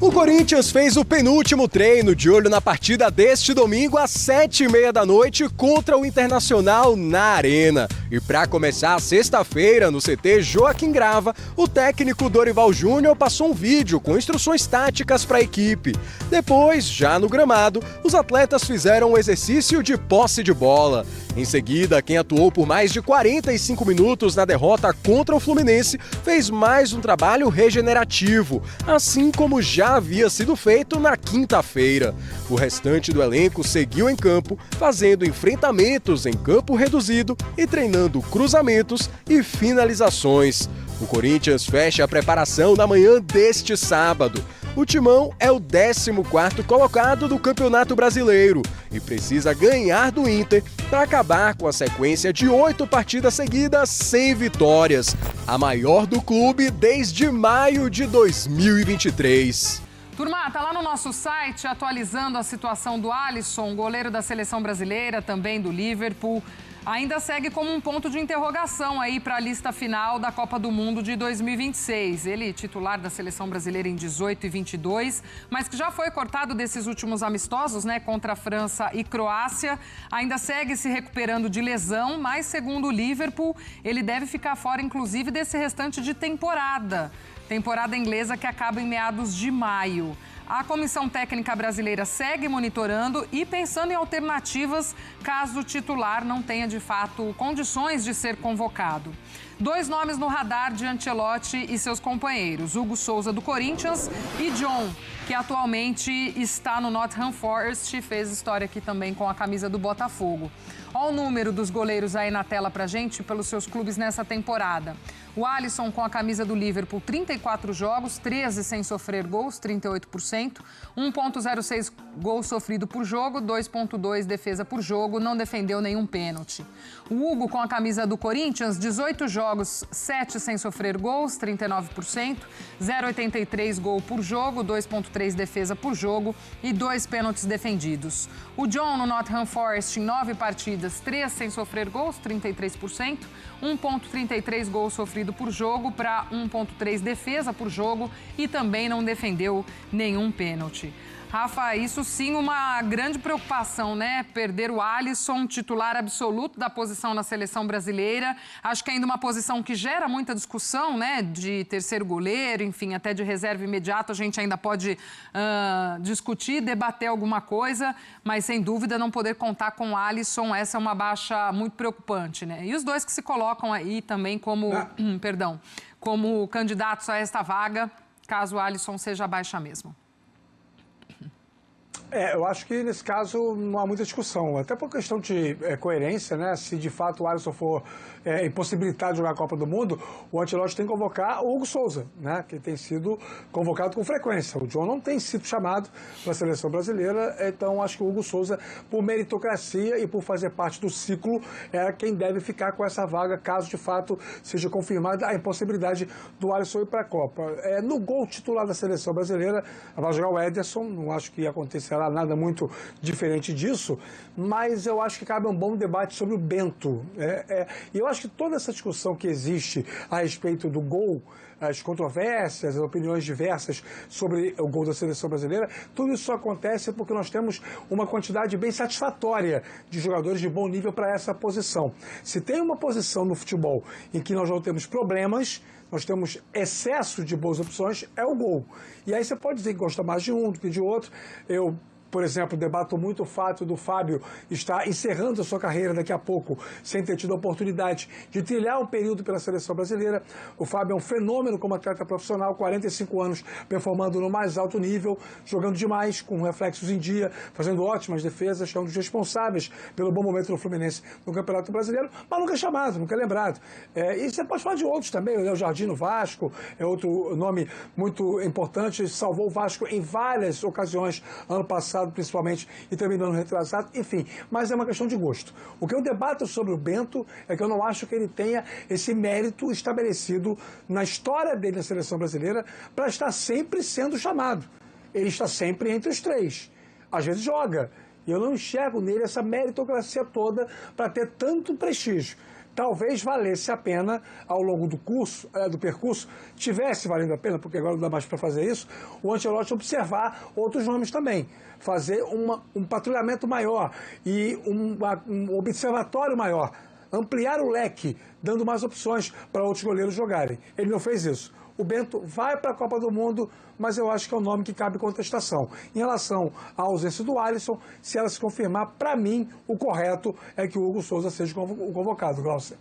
O Corinthians fez o penúltimo treino de olho na partida deste domingo às 7h30 da noite contra o Internacional na Arena. E para começar a sexta-feira no CT Joaquim Grava, o técnico Dorival Júnior passou um vídeo com instruções táticas para a equipe. Depois, já no gramado, os atletas fizeram um exercício de posse de bola. Em seguida, quem atuou por mais de 45 minutos na derrota contra o Fluminense fez mais um trabalho regenerativo, assim como já havia sido feito na quinta-feira. O restante do elenco seguiu em campo, fazendo enfrentamentos em campo reduzido e treinando cruzamentos e finalizações. O Corinthians fecha a preparação na manhã deste sábado. O Timão é o 14º colocado do Campeonato Brasileiro e precisa ganhar do Inter para acabar com a sequência de 8 partidas seguidas sem vitórias, a maior do clube desde maio de 2023. Turma, tá lá no nosso site atualizando a situação do Alisson, goleiro da seleção brasileira, também do Liverpool. Ainda segue como um ponto de interrogação aí para a lista final da Copa do Mundo de 2026. Ele, titular da seleção brasileira em 18 e 22, mas que já foi cortado desses últimos amistosos, né, contra a França e Croácia. Ainda segue se recuperando de lesão, mas segundo o Liverpool, ele deve ficar fora, inclusive, desse restante de temporada. Temporada inglesa que acaba em meados de maio. A comissão técnica brasileira segue monitorando e pensando em alternativas caso o titular não tenha, de fato, condições de ser convocado. 2 nomes no radar de Ancelotti e seus companheiros, Hugo Souza do Corinthians e John, que atualmente está no Nottingham Forest e fez história aqui também com a camisa do Botafogo. Olha o número dos goleiros aí na tela pra gente, pelos seus clubes nessa temporada. O Alisson com a camisa do Liverpool, 34 jogos, 13 sem sofrer gols, 38%, 1,06 gol sofrido por jogo, 2,2 defesa por jogo, não defendeu nenhum pênalti. O Hugo com a camisa do Corinthians, 18 jogos, 7 sem sofrer gols, 39%, 0,83 gol por jogo, 2,3 defesa por jogo e 2 pênaltis defendidos. O John no Nottingham Forest, em 9 partidas, 3 sem sofrer gols, 33%, 1,33 gol sofrido por jogo para 1,3 defesa por jogo e também não defendeu nenhum pênalti. Rafa, isso sim uma grande preocupação, né? Perder o Alisson, titular absoluto da posição na seleção brasileira. Acho que ainda uma posição que gera muita discussão, né? De terceiro goleiro, enfim, até de reserva imediata. A gente ainda pode discutir, debater alguma coisa, mas sem dúvida não poder contar com o Alisson, essa é uma baixa muito preocupante, né? E os dois que se colocam aí também como, como candidatos a esta vaga, caso o Alisson seja baixa mesmo. Eu acho que nesse caso não há muita discussão, até por questão de coerência, né? Se de fato o Alisson for impossibilitado de jogar a Copa do Mundo, o Ancelotti tem que convocar o Hugo Souza, né? Que tem sido convocado com frequência. O John não tem sido chamado para a seleção brasileira, então acho que o Hugo Souza, por meritocracia e por fazer parte do ciclo, é quem deve ficar com essa vaga, caso de fato seja confirmada a impossibilidade do Alisson ir para a Copa. No gol titular da seleção brasileira, vai jogar o Ederson, não acho que acontecerá nada muito diferente disso, mas eu acho que cabe um bom debate sobre o Bento. E eu acho que toda essa discussão que existe a respeito do gol, as controvérsias, as opiniões diversas sobre o gol da seleção brasileira, tudo isso só acontece porque nós temos uma quantidade bem satisfatória de jogadores de bom nível para essa posição. Se tem uma posição no futebol em que nós não temos problemas, nós temos excesso de boas opções, é o gol. E aí você pode dizer que gosta mais de um do que de outro. Eu, por exemplo, debato muito o fato do Fábio estar encerrando a sua carreira daqui a pouco, sem ter tido a oportunidade de trilhar um período pela seleção brasileira. O Fábio é um fenômeno como atleta profissional, 45 anos, performando no mais alto nível, jogando demais, com reflexos em dia, fazendo ótimas defesas, é um dos responsáveis pelo bom momento do Fluminense no Campeonato Brasileiro, mas nunca é chamado, nunca é lembrado. E você pode falar de outros também, o Léo Jardim no Vasco, é outro nome muito importante, salvou o Vasco em várias ocasiões, ano passado, principalmente, e também no ano retrasado, enfim, mas é uma questão de gosto. O que eu debato sobre o Bento é que eu não acho que ele tenha esse mérito estabelecido na história dele na seleção brasileira para estar sempre sendo chamado. Ele está sempre entre os 3. Às vezes joga. E eu não enxergo nele essa meritocracia toda para ter tanto prestígio. talvez valesse a pena, ao longo do percurso, tivesse valendo a pena, porque agora não dá mais para fazer isso, o Ancelotti observar outros nomes também, fazer um patrulhamento maior e um observatório maior, ampliar o leque, dando mais opções para outros goleiros jogarem. Ele não fez isso. O Bento vai para a Copa do Mundo, mas eu acho que é um nome que cabe contestação. Em relação à ausência do Alisson, se ela se confirmar, para mim, o correto é que o Hugo Souza seja convocado, Glaucia.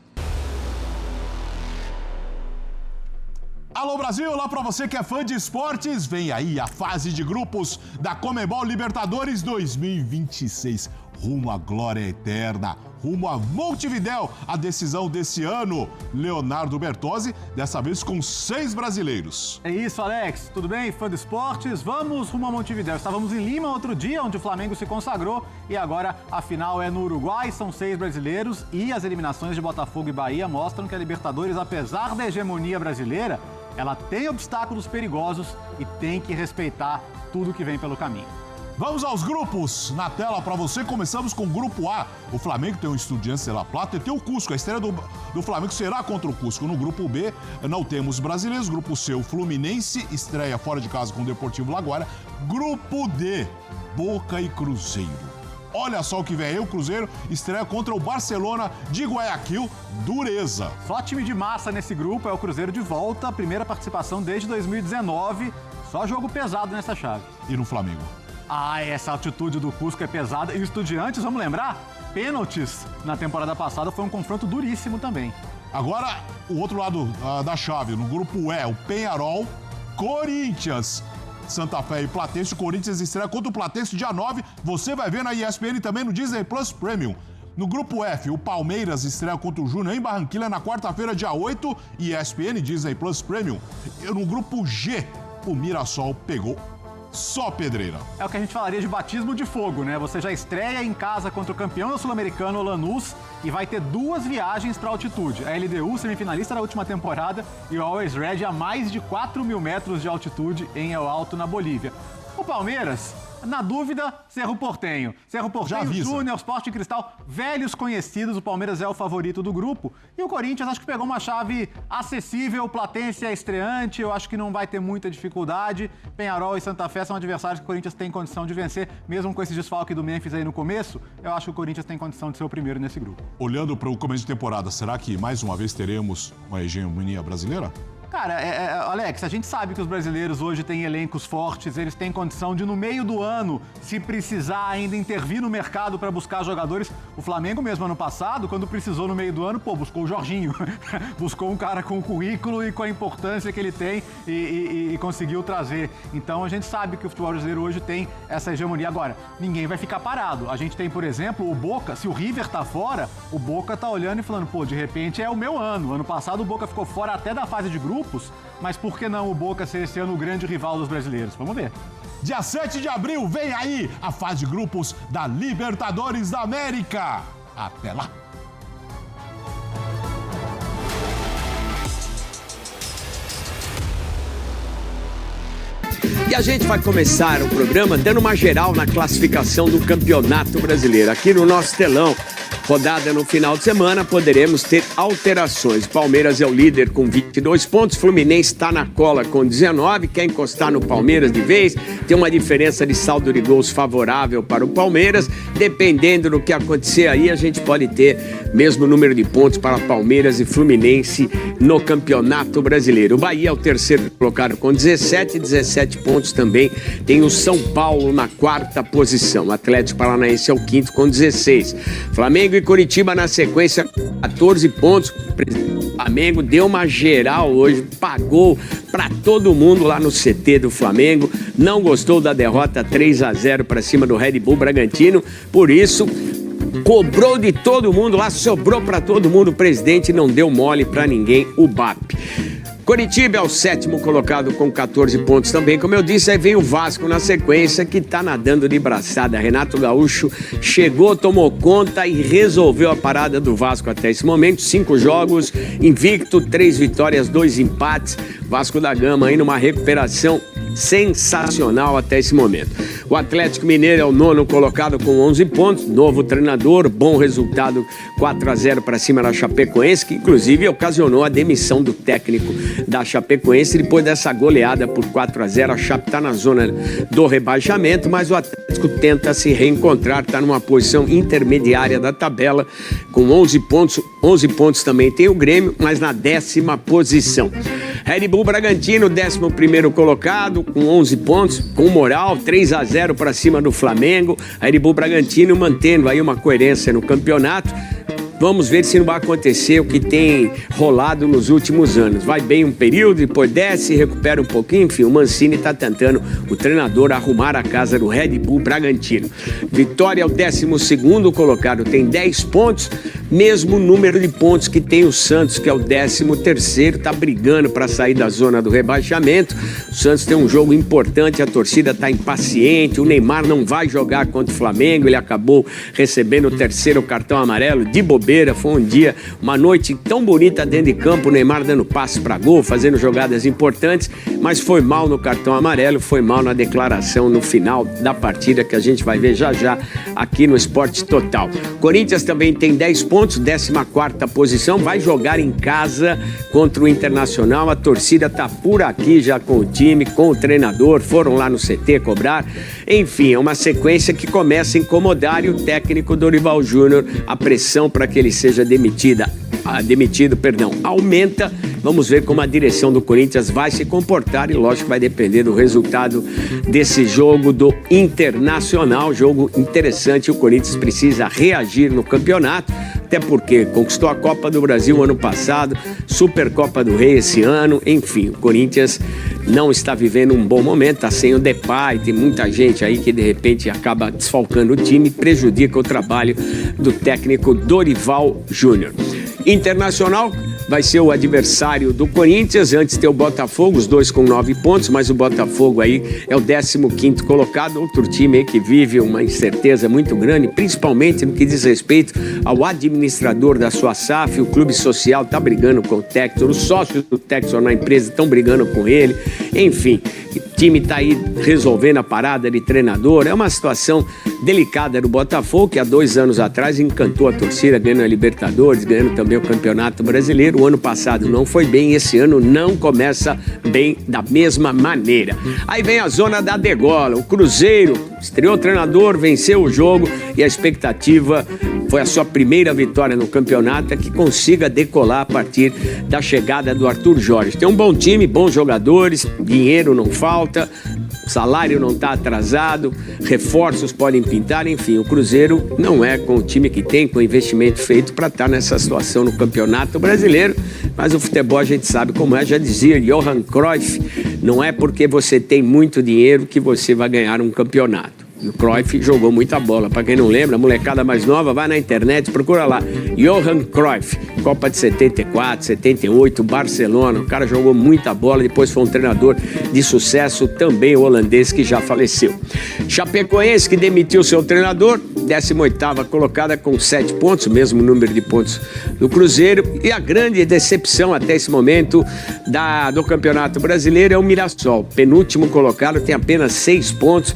Alô Brasil, lá pra você que é fã de esportes, vem aí a fase de grupos da Conmebol Libertadores 2026. Rumo à glória eterna, rumo a Montevidéu, a decisão desse ano. Leonardo Bertozzi, dessa vez com 6 brasileiros. É isso, Alex. Tudo bem? Fã de esportes? Vamos rumo a Montevidéu. Estávamos em Lima outro dia, onde o Flamengo se consagrou. E agora a final é no Uruguai, são 6 brasileiros. E as eliminações de Botafogo e Bahia mostram que a Libertadores, apesar da hegemonia brasileira, ela tem obstáculos perigosos e tem que respeitar tudo que vem pelo caminho. Vamos aos grupos na tela para você. Começamos com o grupo A. O Flamengo tem o Estudiantes de La Plata e tem o Cusco. A estreia do Flamengo será contra o Cusco. No grupo B, não temos brasileiros. Grupo C, o Fluminense estreia fora de casa com o Deportivo Laguardia. Grupo D, Boca e Cruzeiro. Olha só o que vem aí, o Cruzeiro estreia contra o Barcelona de Guayaquil, dureza. Só time de massa nesse grupo, é o Cruzeiro de volta, primeira participação desde 2019, só jogo pesado nessa chave. E no Flamengo? Essa altitude do Cusco é pesada. E o Estudiantes, vamos lembrar? Pênaltis na temporada passada, foi um confronto duríssimo também. Agora, o outro lado da chave, no grupo E, o Peñarol, Corinthians, Santa Fé e Platense. O Corinthians estreia contra o Platense dia 9. Você vai ver na ESPN e também no Disney Plus Premium. No grupo F, o Palmeiras estreia contra o Júnior em Barranquilla na quarta-feira, dia 8. ESPN, Disney Plus Premium. E no grupo G, o Mirassol pegou só pedreira. É o que a gente falaria de batismo de fogo, né? Você já estreia em casa contra o campeão sul-americano, o Lanús, e vai ter 2 viagens para altitude. A LDU, semifinalista da última temporada, e o Always Red a mais de 4.000 metros de altitude em El Alto, na Bolívia. O Palmeiras, na dúvida, Cerro Porteño. Cerro Porteño, Júnior, Sporting Cristal, velhos conhecidos. O Palmeiras é o favorito do grupo. E o Corinthians, acho que pegou uma chave acessível. Platense é estreante, eu acho que não vai ter muita dificuldade. Peñarol e Santa Fé são adversários que o Corinthians tem condição de vencer. Mesmo com esse desfalque do Memphis aí no começo, eu acho que o Corinthians tem condição de ser o primeiro nesse grupo. Olhando para o começo de temporada, será que mais uma vez teremos uma hegemonia brasileira? Cara, Alex, a gente sabe que os brasileiros hoje têm elencos fortes, eles têm condição de, no meio do ano, se precisar ainda intervir no mercado para buscar jogadores. O Flamengo mesmo, ano passado, quando precisou no meio do ano, buscou o Jorginho. Buscou um cara com o currículo e com a importância que ele tem e conseguiu trazer. Então, a gente sabe que o futebol brasileiro hoje tem essa hegemonia. Agora, ninguém vai ficar parado. A gente tem, por exemplo, o Boca. Se o River tá fora, o Boca tá olhando e falando, de repente é o meu ano. Ano passado o Boca ficou fora até da fase de grupos, mas por que não o Boca ser esse ano o grande rival dos brasileiros? Vamos ver. Dia 7 de abril, vem aí a fase de grupos da Libertadores da América. Até lá! E a gente vai começar o programa dando uma geral na classificação do Campeonato Brasileiro. Aqui no nosso telão, rodada no final de semana, poderemos ter alterações. Palmeiras é o líder com 22 pontos, Fluminense está na cola com 19, quer encostar no Palmeiras de vez, tem uma diferença de saldo de gols favorável para o Palmeiras. Dependendo do que acontecer aí, a gente pode ter mesmo número de pontos para Palmeiras e Fluminense no Campeonato Brasileiro. O Bahia é o terceiro colocado com 17 pontos também. Tem o São Paulo na quarta posição. O Atlético Paranaense é o quinto com 16. Flamengo e Coritiba na sequência, 14 pontos. O Flamengo deu uma geral hoje, pagou para todo mundo lá no CT do Flamengo. Não gostou da derrota 3-0 para cima do Red Bull Bragantino. Por isso, cobrou de todo mundo lá, sobrou para todo mundo. O presidente não deu mole para ninguém, o BAP. Coritiba é o sétimo colocado com 14 pontos também. Como eu disse, aí vem o Vasco na sequência, que tá nadando de braçada. Renato Gaúcho chegou, tomou conta e resolveu a parada do Vasco até esse momento. 5 jogos, invicto, 3 vitórias, 2 empates. Vasco da Gama aí numa recuperação sensacional até esse momento. O Atlético Mineiro é o 9º colocado com 11 pontos, novo treinador, bom resultado, 4-0 para cima da Chapecoense, que inclusive ocasionou a demissão do técnico da Chapecoense depois dessa goleada por 4-0. A Chape está na zona do rebaixamento, mas o Atlético tenta se reencontrar, está numa posição intermediária da tabela com 11 pontos. 11 pontos também tem o Grêmio, mas na 10ª posição. Red Bull Bragantino, 11º colocado, com 11 pontos, com moral, 3-0 para cima do Flamengo. Red Bull Bragantino mantendo aí uma coerência no campeonato. Vamos ver se não vai acontecer o que tem rolado nos últimos anos. Vai bem um período, depois desce, recupera um pouquinho. Enfim, o Mancini está tentando, o treinador, arrumar a casa do Red Bull Bragantino. Vitória é o 12º colocado, tem 10 pontos, mesmo número de pontos que tem o Santos, que é o 13º, está brigando para sair da zona do rebaixamento. O Santos tem um jogo importante, a torcida está impaciente, o Neymar não vai jogar contra o Flamengo, ele acabou recebendo o 3º cartão amarelo de bobeira. Foi um dia, uma noite tão bonita dentro de campo, o Neymar dando passe para gol, fazendo jogadas importantes, mas foi mal no cartão amarelo, foi mal na declaração no final da partida, que a gente vai ver já já aqui no Esporte Total. Corinthians também tem 10 pontos, 14ª posição, vai jogar em casa contra o Internacional. A torcida está por aqui já com o time, com o treinador, foram lá no CT cobrar. Enfim, é uma sequência que começa a incomodar e o técnico Dorival Júnior, a pressão para que ele seja demitido, aumenta. Vamos ver como a direção do Corinthians vai se comportar e, lógico, vai depender do resultado desse jogo do Internacional. Jogo interessante, o Corinthians precisa reagir no campeonato, até porque conquistou a Copa do Brasil ano passado, Supercopa do Rei esse ano, enfim, o Corinthians não está vivendo um bom momento, está sem o Depay, tem muita gente aí que de repente acaba desfalcando o time, prejudica o trabalho do técnico Dorival Júnior. Internacional vai ser o adversário do Corinthians, antes tem o Botafogo, os dois com 9 pontos, mas o Botafogo aí é o 15º colocado, outro time aí que vive uma incerteza muito grande, principalmente no que diz respeito ao administrador da sua SAF. O clube social está brigando com o Textor, os sócios do Textor na empresa estão brigando com ele, enfim, o time está aí resolvendo a parada de treinador. É uma situação delicada do Botafogo, que há 2 anos atrás encantou a torcida, ganhando a Libertadores, ganhando também o Campeonato Brasileiro. O ano passado não foi bem, esse ano não começa bem da mesma maneira. Aí vem a zona da degola. O Cruzeiro estreou o treinador, venceu o jogo e a expectativa foi a sua primeira vitória no campeonato, é que consiga decolar a partir da chegada do Arthur Jorge. Tem um bom time, bons jogadores, dinheiro não falta, salário não está atrasado, reforços podem pintar, enfim, o Cruzeiro não é com o time que tem, com o investimento feito para estar nessa situação no Campeonato Brasileiro, mas o futebol a gente sabe como é, já dizia Johan Cruyff, não é porque você tem muito dinheiro que você vai ganhar um campeonato. O Cruyff jogou muita bola. Para quem não lembra, a molecada mais nova, vai na internet, procura lá. Johan Cruyff, Copa de 74, 78, Barcelona. O cara jogou muita bola, depois foi um treinador de sucesso, também o holandês que já faleceu. Chapecoense, que demitiu seu treinador, 18ª colocada com 7 pontos, o mesmo número de pontos do Cruzeiro. E a grande decepção até esse momento do Campeonato Brasileiro é o Mirassol. Penúltimo colocado, tem apenas 6 pontos.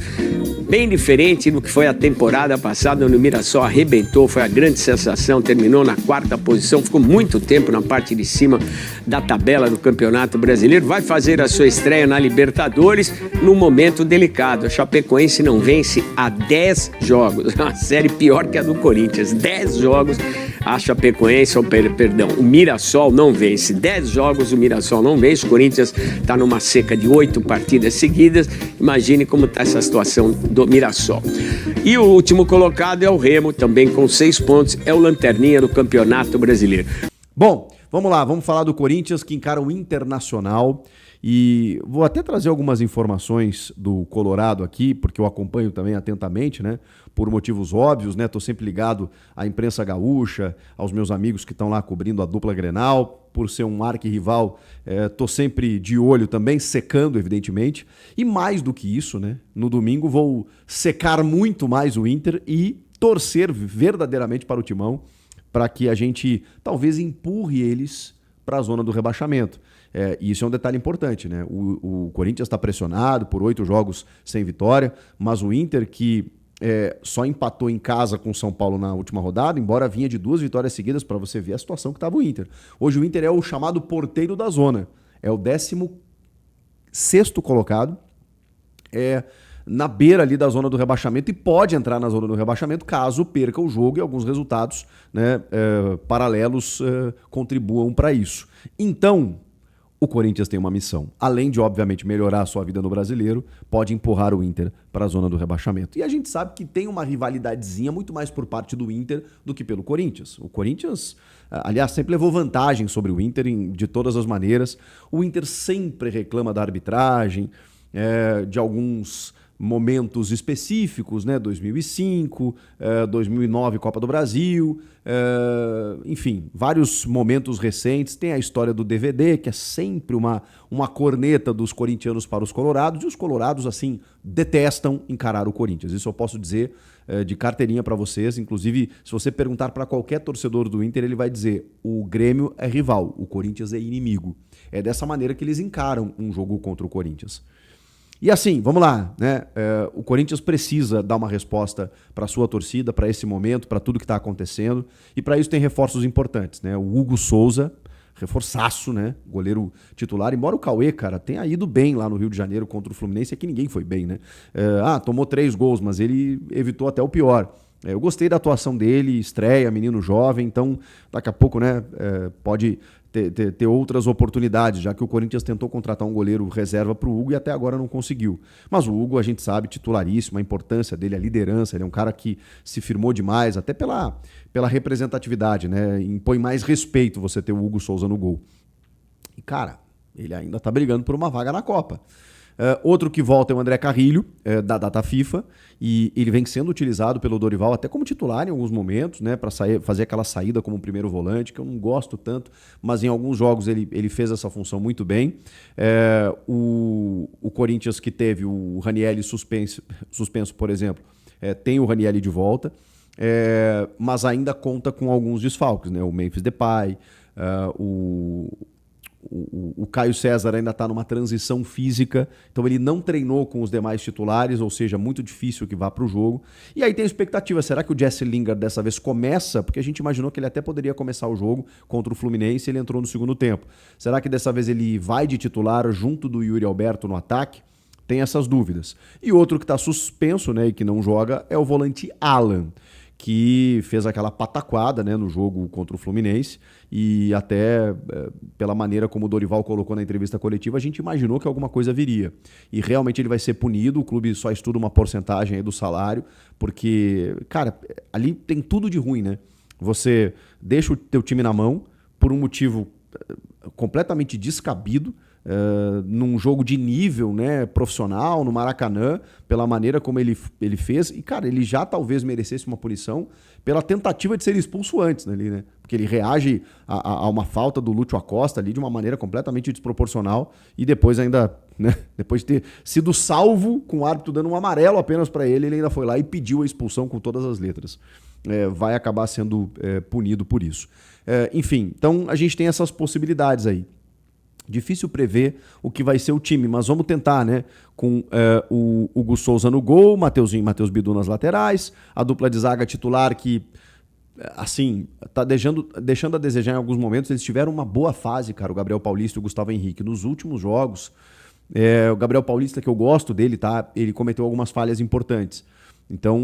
Bem diferente do que foi a temporada passada, onde o Mirassol arrebentou, foi a grande sensação, terminou na 4ª posição, ficou muito tempo na parte de cima da tabela do Campeonato Brasileiro, vai fazer a sua estreia na Libertadores num momento delicado. A Chapecoense não vence há 10 jogos, uma série pior que a do Corinthians, 10 jogos. A Chapecoense, o Mirassol não vence. 10 jogos o Mirassol não vence. O Corinthians está numa seca de 8 partidas seguidas. Imagine como está essa situação do Mirassol. E o último colocado é o Remo, também com 6 pontos. É o lanterninha do Campeonato Brasileiro. Bom, vamos lá. Vamos falar do Corinthians, que encara o Internacional. E vou até trazer algumas informações do Colorado aqui, porque eu acompanho também atentamente, né? Por motivos óbvios, né? Tô sempre ligado à imprensa gaúcha, aos meus amigos que estão lá cobrindo a dupla Grenal. Por ser um arquirrival, tô sempre de olho também, secando, evidentemente. E mais do que isso, né? No domingo vou secar muito mais o Inter e torcer verdadeiramente para o Timão, para que a gente talvez empurre eles para a zona do rebaixamento. E isso é um detalhe importante, né? O Corinthians está pressionado por 8 jogos sem vitória, mas o Inter, que só empatou em casa com o São Paulo na última rodada, embora vinha de 2 vitórias seguidas, para você ver a situação que estava o Inter. Hoje o Inter é o chamado porteiro da zona, é o 16º colocado, na beira ali da zona do rebaixamento e pode entrar na zona do rebaixamento caso perca o jogo e alguns resultados, né, paralelos contribuam para isso. Então, o Corinthians tem uma missão. Além de, obviamente, melhorar a sua vida no Brasileiro, pode empurrar o Inter para a zona do rebaixamento. E a gente sabe que tem uma rivalidadezinha muito mais por parte do Inter do que pelo Corinthians. O Corinthians, aliás, sempre levou vantagem sobre o Inter de todas as maneiras. O Inter sempre reclama da arbitragem, de alguns momentos específicos, né? 2005, 2009 Copa do Brasil, enfim, vários momentos recentes. Tem a história do DVD, que é sempre uma corneta dos corintianos para os colorados, e os colorados, assim, detestam encarar o Corinthians. Isso eu posso dizer de carteirinha para vocês. Inclusive, se você perguntar para qualquer torcedor do Inter, ele vai dizer: o Grêmio é rival, o Corinthians é inimigo. É dessa maneira que eles encaram um jogo contra o Corinthians. E assim, vamos lá, né? O Corinthians precisa dar uma resposta para a sua torcida, para esse momento, para tudo que está acontecendo. E para isso tem reforços importantes, né? O Hugo Souza, reforçaço, né? Goleiro titular. Embora o Cauê, cara, tenha ido bem lá no Rio de Janeiro contra o Fluminense, é que ninguém foi bem, né? Tomou 3 gols, mas ele evitou até o pior. Eu gostei da atuação dele, estreia, menino jovem, então daqui a pouco, né, pode ter outras oportunidades, já que o Corinthians tentou contratar um goleiro reserva para o Hugo e até agora não conseguiu. Mas o Hugo, a gente sabe, titularíssimo, a importância dele, a liderança, ele é um cara que se firmou demais, até pela representatividade, né? Impõe mais respeito você ter o Hugo Souza no gol. E, cara, ele ainda está brigando por uma vaga na Copa. Outro que volta é o André Carrilho, da data FIFA, e ele vem sendo utilizado pelo Dorival até como titular em alguns momentos, né, para fazer aquela saída como primeiro volante, que eu não gosto tanto, mas em alguns jogos ele fez essa função muito bem. O Corinthians, que teve o Ranieri suspenso, por exemplo, tem o Ranieri de volta, mas ainda conta com alguns desfalques, né, o Memphis Depay, o Caio César ainda está numa transição física, então ele não treinou com os demais titulares, ou seja, muito difícil que vá para o jogo. E aí tem a expectativa, será que o Jesse Lingard dessa vez começa? Porque a gente imaginou que ele até poderia começar o jogo contra o Fluminense, ele entrou no segundo tempo. Será que dessa vez ele vai de titular junto do Yuri Alberto no ataque? Tem essas dúvidas. E outro que está suspenso, né, e que não joga é o volante Alan, que fez aquela pataquada, né, no jogo contra o Fluminense, e até pela maneira como o Dorival colocou na entrevista coletiva, a gente imaginou que alguma coisa viria. E realmente ele vai ser punido, o clube só estuda uma porcentagem aí do salário, porque, cara, ali tem tudo de ruim, né? Você deixa o teu time na mão por um motivo completamente descabido, num jogo de nível, né, profissional, no Maracanã, pela maneira como ele fez, e cara, ele já talvez merecesse uma punição pela tentativa de ser expulso antes, né, ali, né, porque ele reage a uma falta do Lúcio Acosta ali de uma maneira completamente desproporcional, e depois ainda, né, depois de ter sido salvo com o árbitro dando um amarelo apenas para ele ainda foi lá e pediu a expulsão com todas as letras. Vai acabar sendo punido por isso. Enfim, então a gente tem essas possibilidades aí. Difícil prever o que vai ser o time, mas vamos tentar, né? Com o Hugo Souza no gol, Mateuzinho e Matheus Bidu nas laterais, a dupla de zaga titular que, assim, tá deixando a desejar em alguns momentos. Eles tiveram uma boa fase, cara, o Gabriel Paulista e o Gustavo Henrique. Nos últimos jogos, o Gabriel Paulista, que eu gosto dele, tá? Ele cometeu algumas falhas importantes. Então,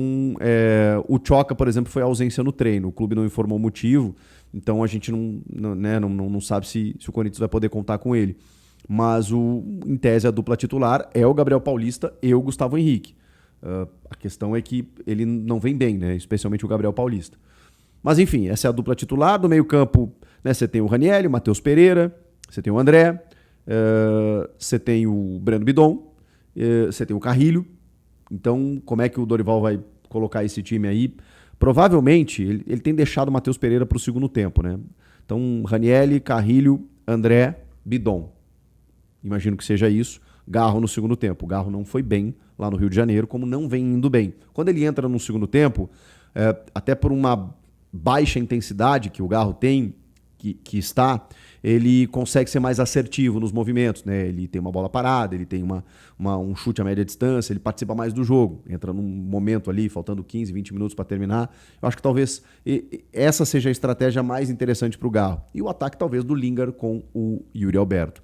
o Choca, por exemplo, foi a ausência no treino. O clube não informou o motivo. Então a gente não sabe se o Corinthians vai poder contar com ele. Mas em tese a dupla titular é o Gabriel Paulista e o Gustavo Henrique. A questão é que ele não vem bem, né? Especialmente o Gabriel Paulista. Mas enfim, essa é a dupla titular. Do meio campo, né, você tem o Ranieri, o Matheus Pereira, você tem o André, você tem o Breno Bidon, você tem o Carrilho. Então como é que o Dorival vai colocar esse time aí? Provavelmente, ele tem deixado o Matheus Pereira para o segundo tempo, né? Então, Ranieri, Carrilho, André, Bidon. Imagino que seja isso. Garro no segundo tempo. O Garro não foi bem lá no Rio de Janeiro, como não vem indo bem. Quando ele entra no segundo tempo, até por uma baixa intensidade que o Garro tem, que está, ele consegue ser mais assertivo nos movimentos, né? Ele tem uma bola parada, ele tem um chute a média distância, ele participa mais do jogo, entra num momento ali, faltando 15, 20 minutos para terminar. Eu acho que talvez essa seja a estratégia mais interessante para o Garro. E o ataque talvez do Lingard com o Yuri Alberto.